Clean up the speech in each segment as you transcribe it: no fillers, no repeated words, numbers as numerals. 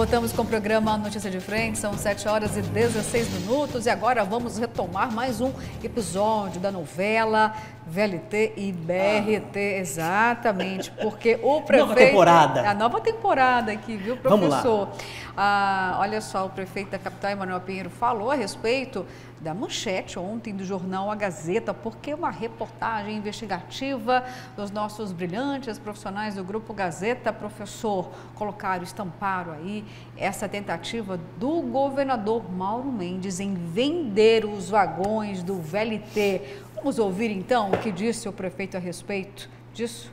Voltamos com o programa Notícia de Frente, são 7 horas e 16 minutos e agora vamos retomar mais um episódio da novela VLT e BRT, exatamente, porque o prefeito... Nova temporada. A nova temporada aqui, viu, professor? Vamos lá. Olha só, o prefeito da capital, Emanuel Pinheiro, falou a respeito da manchete ontem do jornal A Gazeta, porque uma reportagem investigativa dos nossos brilhantes profissionais do Grupo Gazeta, professor, colocaram, estamparam aí essa tentativa do governador Mauro Mendes em vender os vagões do VLT. Vamos ouvir então o que disse o prefeito a respeito disso?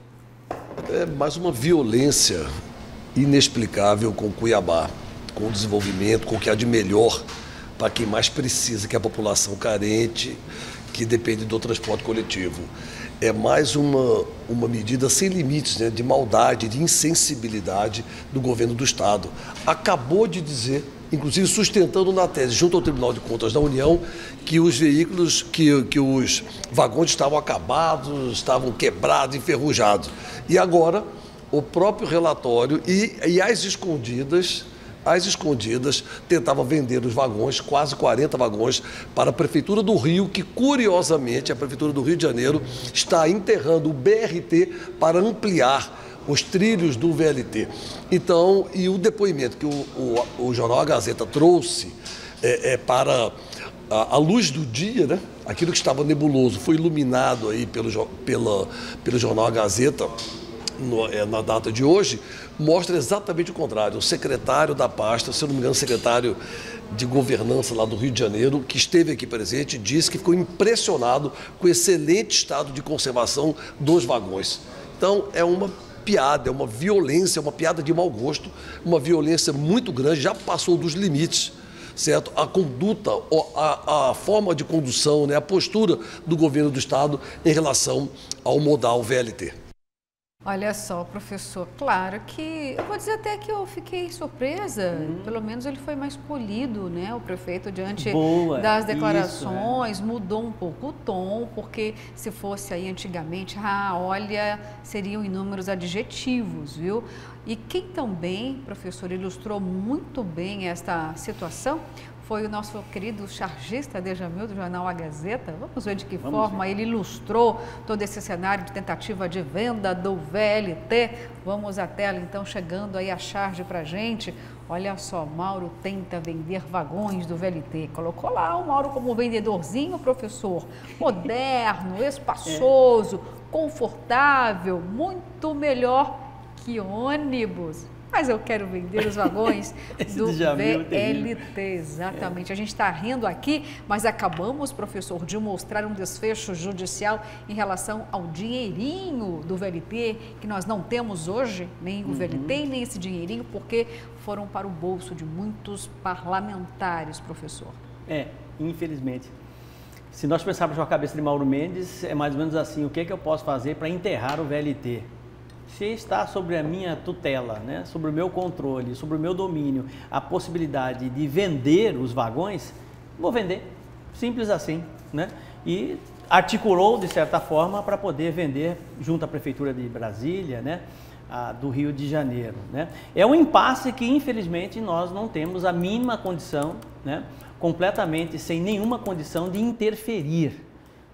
É mais uma violência inexplicável com Cuiabá, com o desenvolvimento, com o que há de melhor para quem mais precisa, que é a população carente, que depende do transporte coletivo. É mais uma medida sem limites, né, de maldade, de insensibilidade do governo do Estado. Acabou de dizer, inclusive sustentando na tese, junto ao Tribunal de Contas da União, que os veículos, que os vagões estavam acabados, estavam quebrados, enferrujados. E agora, o próprio relatório e às escondidas, tentava vender os vagões, quase 40 vagões, para a Prefeitura do Rio, que, curiosamente, a Prefeitura do Rio de Janeiro está enterrando o BRT para ampliar os trilhos do VLT. Então, e o depoimento que o jornal A Gazeta trouxe para a luz do dia, né? Aquilo que estava nebuloso foi iluminado aí pelo jornal A Gazeta, na data de hoje, mostra exatamente o contrário. O secretário da pasta, se eu não me engano, o secretário de governança lá do Rio de Janeiro, que esteve aqui presente, disse que ficou impressionado com o excelente estado de conservação dos vagões. Então, é uma piada, é uma violência, é uma piada de mau gosto, uma violência muito grande, já passou dos limites, certo? A conduta, a forma de condução, né, a postura do governo do Estado em relação ao modal VLT. Olha só, professor, claro que, eu vou dizer até que eu fiquei surpresa, pelo menos ele foi mais polido, né, o prefeito, diante das declarações, mudou um pouco o tom, porque se fosse aí antigamente, olha, seriam inúmeros adjetivos, viu? E quem também, professor, ilustrou muito bem esta situação foi o nosso querido chargista Dejamil, do jornal A Gazeta. Vamos ver de que forma ele ilustrou todo esse cenário de tentativa de venda do VLT. Vamos à tela, então, chegando aí a charge para a gente. Olha só, Mauro tenta vender vagões do VLT. Colocou lá o Mauro como vendedorzinho, professor. Moderno, espaçoso, confortável, muito melhor que ônibus. Mas eu quero vender os vagões do VLT, exatamente. A gente está rindo aqui, mas acabamos, professor, de mostrar um desfecho judicial em relação ao dinheirinho do VLT, que nós não temos hoje, nem o VLT, nem esse dinheirinho, porque foram para o bolso de muitos parlamentares, professor. Infelizmente. Se nós pensarmos com a cabeça de Mauro Mendes, é mais ou menos assim, o que eu posso fazer para enterrar o VLT? Se está sobre a minha tutela, né, sobre o meu controle, sobre o meu domínio, a possibilidade de vender os vagões, vou vender. Simples assim, né? E articulou, de certa forma, para poder vender junto à Prefeitura de Brasília, né, do Rio de Janeiro, né? É um impasse que, infelizmente, nós não temos a mínima condição, né, completamente sem nenhuma condição de interferir.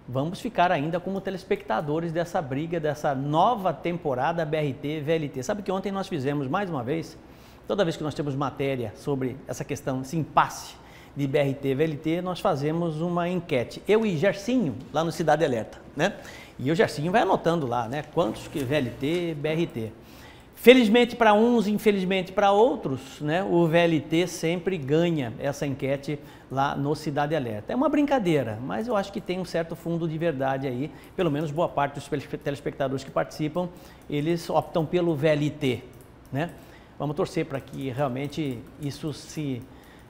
Vamos ficar ainda como telespectadores dessa briga, dessa nova temporada BRT-VLT. Sabe que ontem nós fizemos mais uma vez, toda vez que nós temos matéria sobre essa questão, esse impasse de BRT-VLT, nós fazemos uma enquete. Eu e Gersinho, lá no Cidade Alerta, né? E o Gersinho vai anotando lá, né? Quantos que VLT, BRT. Felizmente para uns, infelizmente para outros, né, o VLT sempre ganha essa enquete lá no Cidade Alerta. É uma brincadeira, mas eu acho que tem um certo fundo de verdade aí, pelo menos boa parte dos telespectadores que participam, eles optam pelo VLT, né? Vamos torcer para que realmente isso se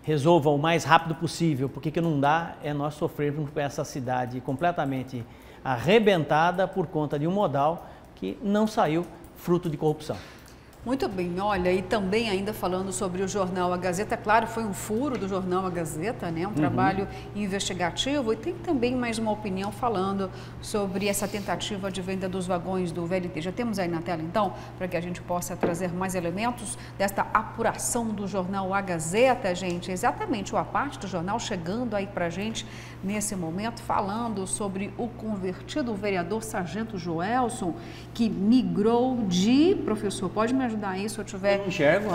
resolva o mais rápido possível, porque o que não dá é nós sofrermos com essa cidade completamente arrebentada por conta de um modal que não saiu fruto de corrupção. Muito bem, olha, e também ainda falando sobre o jornal A Gazeta, claro, foi um furo do jornal A Gazeta, né? Um trabalho investigativo, e tem também mais uma opinião falando sobre essa tentativa de venda dos vagões do VLT. Já temos aí na tela, então, para que a gente possa trazer mais elementos desta apuração do jornal A Gazeta, gente. Exatamente, a parte do jornal chegando aí para a gente nesse momento, falando sobre o convertido vereador Sargento Joelson, que migrou de... Professor, pode me ajudar aí se eu tiver... Eu não enxergo.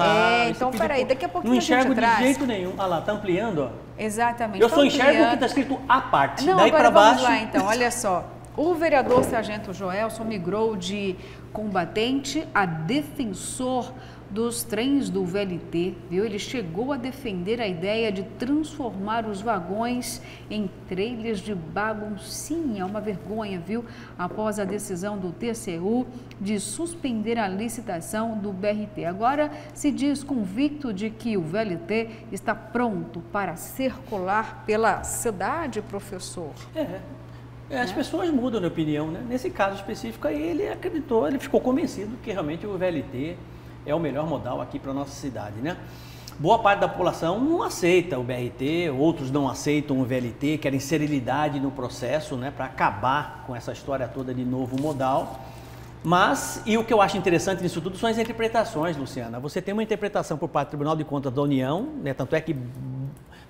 Então, peraí, daqui a pouquinho não enxergo a gente traz. De jeito nenhum. Olha lá, tá ampliando, ó. Exatamente. Eu só enxergo o que está escrito à parte. Não, daí para baixo... Vamos lá, então, olha só. O vereador Sargento Joelson migrou de combatente a defensor dos trens do VLT, viu? Ele chegou a defender a ideia de transformar os vagões em trailers de baguncinha, uma vergonha, viu? Após a decisão do TCU de suspender a licitação do BRT. Agora se diz convicto de que o VLT está pronto para circular pela cidade, professor. As pessoas mudam de opinião, né? Nesse caso específico aí, ele acreditou, ele ficou convencido que realmente o VLT é o melhor modal aqui para a nossa cidade, né? Boa parte da população não aceita o BRT, outros não aceitam o VLT, querem serenidade no processo, né? Para acabar com essa história toda de novo modal. Mas, e o que eu acho interessante nisso tudo são as interpretações, Luciana. Você tem uma interpretação por parte do Tribunal de Contas da União, né? Tanto é que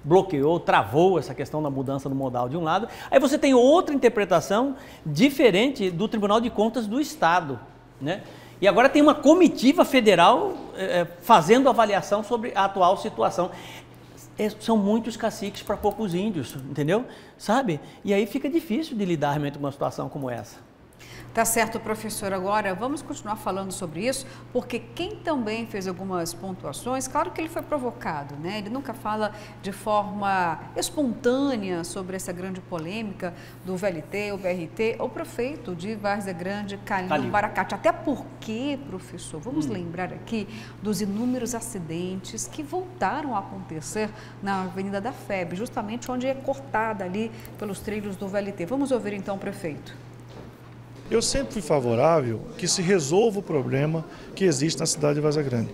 bloqueou, travou essa questão da mudança do modal de um lado. Aí você tem outra interpretação diferente do Tribunal de Contas do Estado, né? E agora tem uma comitiva federal fazendo avaliação sobre a atual situação. São muitos caciques para poucos índios, entendeu? Sabe? E aí fica difícil de lidar realmente com uma situação como essa. Tá certo, professor. Agora vamos continuar falando sobre isso, porque quem também fez algumas pontuações, claro que ele foi provocado, né? Ele nunca fala de forma espontânea sobre essa grande polêmica do VLT, o BRT, o prefeito de Várzea Grande, Calil Baracate. Até porque, professor, vamos lembrar aqui dos inúmeros acidentes que voltaram a acontecer na Avenida da FEB, justamente onde é cortada ali pelos trilhos do VLT. Vamos ouvir então o prefeito. Eu sempre fui favorável que se resolva o problema que existe na cidade de Várzea Grande,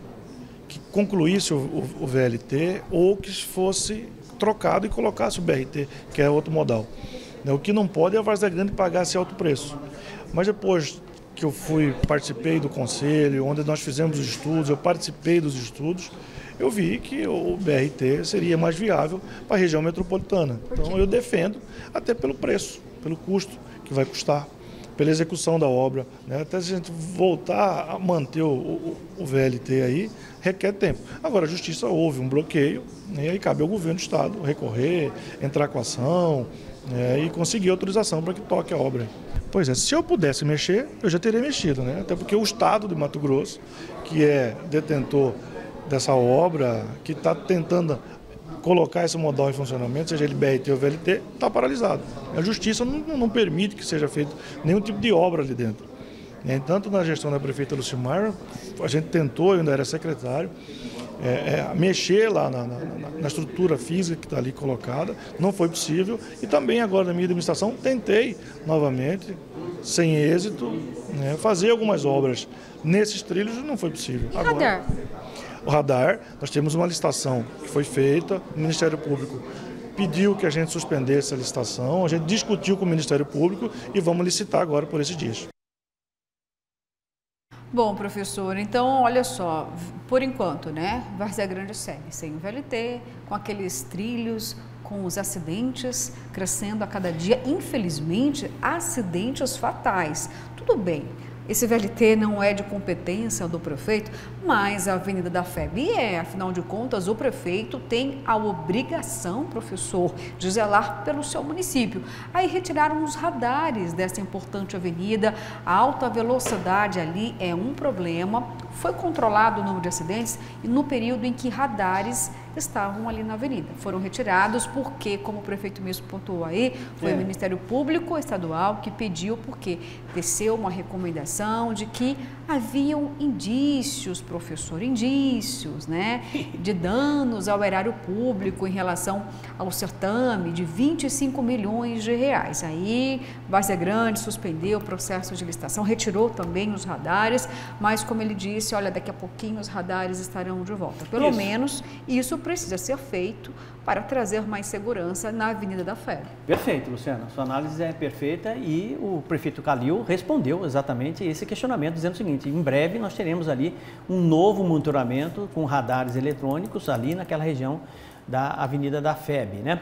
que concluísse o VLT ou que fosse trocado e colocasse o BRT, que é outro modal. O que não pode é a Várzea Grande pagar esse alto preço. Mas depois que eu participei do conselho, onde nós fizemos os estudos, eu participei dos estudos, eu vi que o BRT seria mais viável para a região metropolitana. Então eu defendo, até pelo preço, pelo custo que vai custar, pela execução da obra, né? Até se a gente voltar a manter o VLT aí, requer tempo. Agora, a Justiça houve um bloqueio, né? E aí cabe ao governo do Estado recorrer, entrar com ação, né? E conseguir autorização para que toque a obra. Pois é, se eu pudesse mexer, eu já teria mexido, né? Até porque o Estado de Mato Grosso, que é detentor dessa obra, que está tentando colocar esse modal em funcionamento, seja ele BRT ou VLT, está paralisado. A Justiça não permite que seja feito nenhum tipo de obra ali dentro. Tanto na gestão da prefeita Lucimar, a gente tentou, eu ainda era secretário, mexer lá na estrutura física que está ali colocada, não foi possível. E também agora na minha administração tentei novamente, sem êxito, né, fazer algumas obras nesses trilhos e não foi possível. E radar? O radar, nós temos uma licitação que foi feita, o Ministério Público pediu que a gente suspendesse a licitação, a gente discutiu com o Ministério Público e vamos licitar agora por esses dias. Bom, professor, então, olha só, por enquanto, né, Várzea Grande segue sem o VLT, com aqueles trilhos, com os acidentes crescendo a cada dia, infelizmente, acidentes fatais. Tudo bem. Esse VLT não é de competência do prefeito, mas a Avenida da FEB afinal de contas, o prefeito tem a obrigação, professor, de zelar pelo seu município. Aí retiraram os radares dessa importante avenida, a alta velocidade ali é um problema, foi controlado o número de acidentes e no período em que radares estavam ali na avenida. Foram retirados porque, como o prefeito mesmo pontuou aí, foi o Ministério Público Estadual que pediu, porque teceu uma recomendação de que haviam indícios, professor, indícios, né, de danos ao erário público em relação ao certame de 25 milhões de reais. Aí, Várzea Grande suspendeu o processo de licitação, retirou também os radares, mas, como ele disse, disse, olha, daqui a pouquinho os radares estarão de volta. Pelo menos isso precisa ser feito para trazer mais segurança na Avenida da FEB. Perfeito, Luciana. Sua análise é perfeita e o prefeito Calil respondeu exatamente esse questionamento, dizendo o seguinte: em breve nós teremos ali um novo monitoramento com radares eletrônicos ali naquela região da Avenida da FEB, né?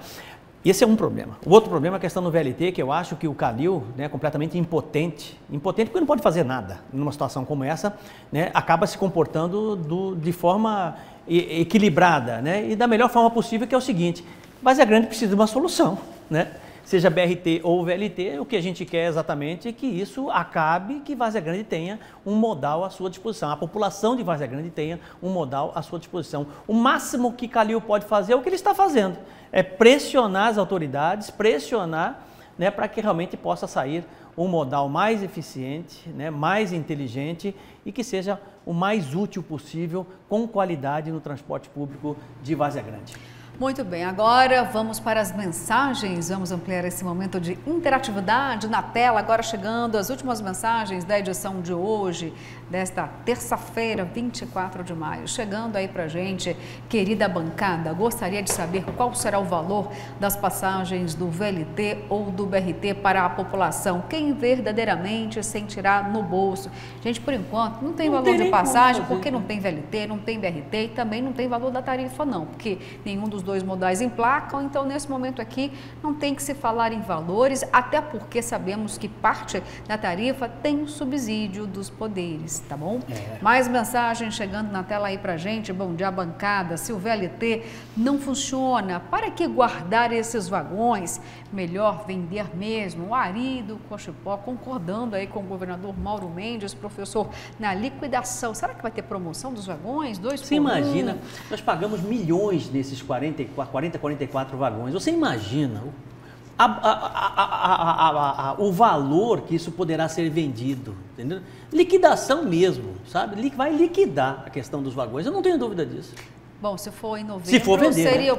Esse é um problema. O outro problema é a questão do VLT, que eu acho que o Calil, né, completamente impotente porque não pode fazer nada numa situação como essa, né, acaba se comportando de forma equilibrada, né, e da melhor forma possível, que é o seguinte: Várzea Grande precisa de uma solução, né? Seja BRT ou VLT, o que a gente quer exatamente é que isso acabe, que Várzea Grande tenha um modal à sua disposição, a população de Várzea Grande tenha um modal à sua disposição. O máximo que Calil pode fazer é o que ele está fazendo, é pressionar as autoridades, pressionar, né, para que realmente possa sair um modal mais eficiente, né, mais inteligente e que seja o mais útil possível, com qualidade no transporte público de Várzea Grande. Muito bem, agora vamos para as mensagens, vamos ampliar esse momento de interatividade na tela, agora chegando as últimas mensagens da edição de hoje, desta terça-feira, 24 de maio. Chegando aí pra gente, querida bancada, gostaria de saber qual será o valor das passagens do VLT ou do BRT para a população, quem verdadeiramente sentirá no bolso. Gente, por enquanto, não tem valor de passagem, porque não tem VLT, não tem BRT e também não tem valor da tarifa não, porque nenhum dos dois modais emplacam, então nesse momento aqui não tem que se falar em valores, até porque sabemos que parte da tarifa tem um subsídio dos poderes, tá bom? Mais mensagem chegando na tela aí pra gente. Bom dia, bancada. Se o VLT não funciona, para que guardar esses vagões? Melhor vender mesmo. O Ari do Cochipó concordando aí com o governador Mauro Mendes, professor, na liquidação. Será que vai ter promoção dos vagões? Você imagina, nós pagamos milhões nesses 44 vagões. Você imagina o valor que isso poderá ser vendido, entendeu? Liquidação mesmo, sabe? Vai liquidar a questão dos vagões, eu não tenho dúvida disso. Bom, se for em novembro, se for vender, seria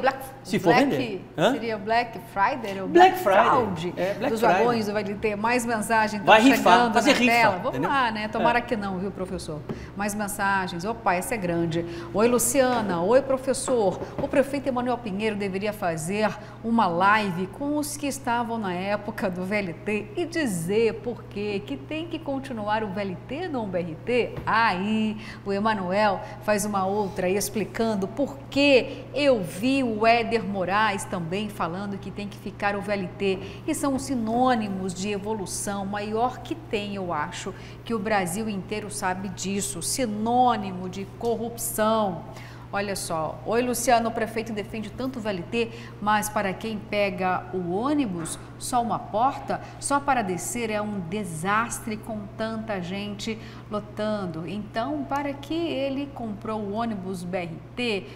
né? Seria Black Friday ou Black Fraud dos vagões, vai ter mais mensagem vai chegando fazer na rifa, tela. Vamos entendeu? lá, né? Tomara que não, viu, professor? Mais mensagens. Opa, essa é grande. Oi, Luciana. Oi, professor. O prefeito Emanuel Pinheiro deveria fazer uma live com os que estavam na época do VLT e dizer por quê que tem que continuar o VLT, não o BRT. Aí, o Emanuel faz uma outra aí explicando porque eu vi o Éder Moraes também falando que tem que ficar o VLT e são sinônimos de evolução maior que tem, eu acho, que o Brasil inteiro sabe disso, sinônimo de corrupção. Olha só, oi Luciano, o prefeito defende tanto o VLT, mas para quem pega o ônibus, só uma porta, só para descer é um desastre com tanta gente lotando. Então, para que ele comprou o ônibus BRT?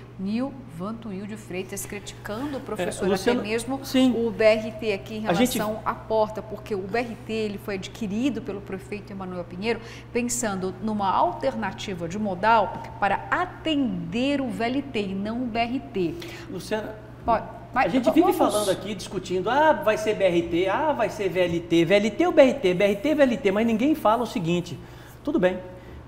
Vantuil de Freitas criticando o professor, Luciano, até mesmo sim, o BRT aqui em relação à porta, porque o BRT ele foi adquirido pelo prefeito Emanuel Pinheiro pensando numa alternativa de modal para atender o VLT e não o BRT. Luciana, a gente vive falando aqui, discutindo, vai ser BRT, vai ser VLT, VLT ou BRT, BRT, VLT, mas ninguém fala o seguinte, tudo bem,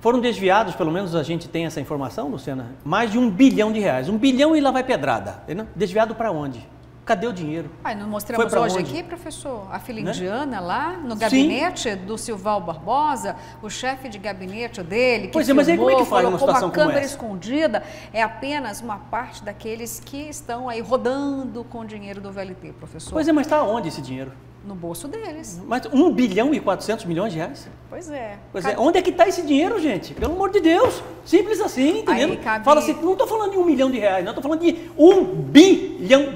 foram desviados, pelo menos a gente tem essa informação, Luciana, mais de R$1 bilhão. R$1 bilhão e lá vai pedrada, entendeu? Desviado para onde? Cadê o dinheiro? Não mostramos hoje onde? Aqui, professor, a fila indiana, né? Lá no gabinete do Silval Barbosa, o chefe de gabinete dele, que filmou, mas aí como é que faz uma situação como essa? Câmera escondida, é apenas uma parte daqueles que estão aí rodando com o dinheiro do VLT, professor. Pois é, mas está onde esse dinheiro? No bolso deles. Mas R$1 bilhão e 400 milhões de reais? Pois é. Onde é que está esse dinheiro, gente? Pelo amor de Deus. Simples assim, entendeu? Fala assim, não estou falando de R$1 milhão, não, estou falando de R$1 bilhão,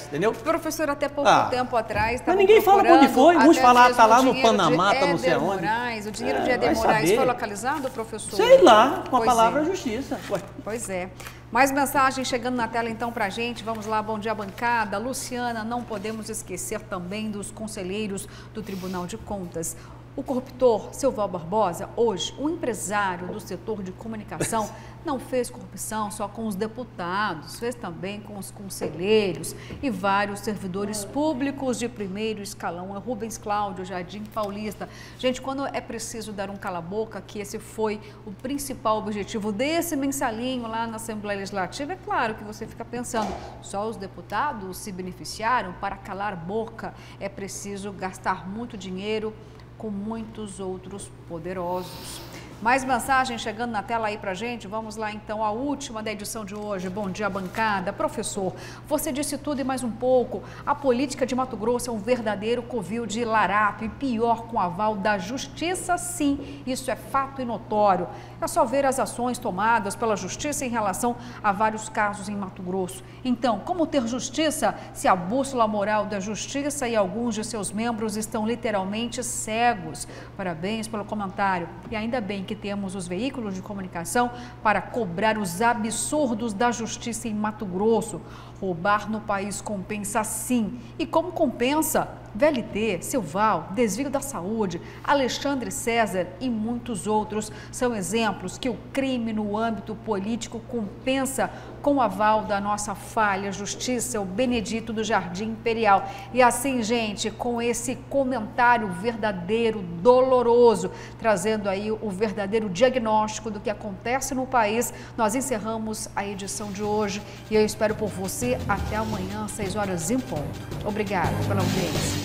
entendeu? Professor, até pouco tempo atrás... Mas ninguém fala onde foi. Uns falam, está lá no Panamá, está não sei aonde. O dinheiro de Éder Moraes foi localizado, professor? Sei lá, com a palavra justiça. Pois é. Mais mensagens chegando na tela então pra gente, vamos lá, bom dia bancada. Luciana, não podemos esquecer também dos conselheiros do Tribunal de Contas. O corruptor Silval Barbosa, hoje, um empresário do setor de comunicação, não fez corrupção só com os deputados, fez também com os conselheiros e vários servidores públicos de primeiro escalão. É Rubens Cláudio, Jardim Paulista. Gente, quando é preciso dar um cala-boca, que esse foi o principal objetivo desse mensalinho lá na Assembleia Legislativa, é claro que você fica pensando, só os deputados se beneficiaram? Para calar boca é preciso gastar muito dinheiro com muitos outros poderosos. Mais mensagem chegando na tela aí pra gente. Vamos lá então, a última da edição de hoje. Bom dia, bancada. Professor, você disse tudo e mais um pouco. A política de Mato Grosso é um verdadeiro covil de larápio e pior com aval da justiça, sim. Isso é fato e notório. É só ver as ações tomadas pela justiça em relação a vários casos em Mato Grosso. Então, como ter justiça se a bússola moral da justiça e alguns de seus membros estão literalmente cegos? Parabéns pelo comentário. E ainda bem que temos os veículos de comunicação para cobrar os absurdos da justiça em Mato Grosso. Roubar no país compensa sim. E como compensa? VLT, Silval, desvio da saúde, Alexandre César e muitos outros são exemplos que o crime no âmbito político compensa com o aval da nossa falha justiça, o Benedito do Jardim Imperial. E assim, gente, com esse comentário verdadeiro, doloroso, trazendo aí o verdadeiro diagnóstico do que acontece no país, nós encerramos a edição de hoje e eu espero por você até amanhã, 6 horas em ponto. Obrigada pela audiência.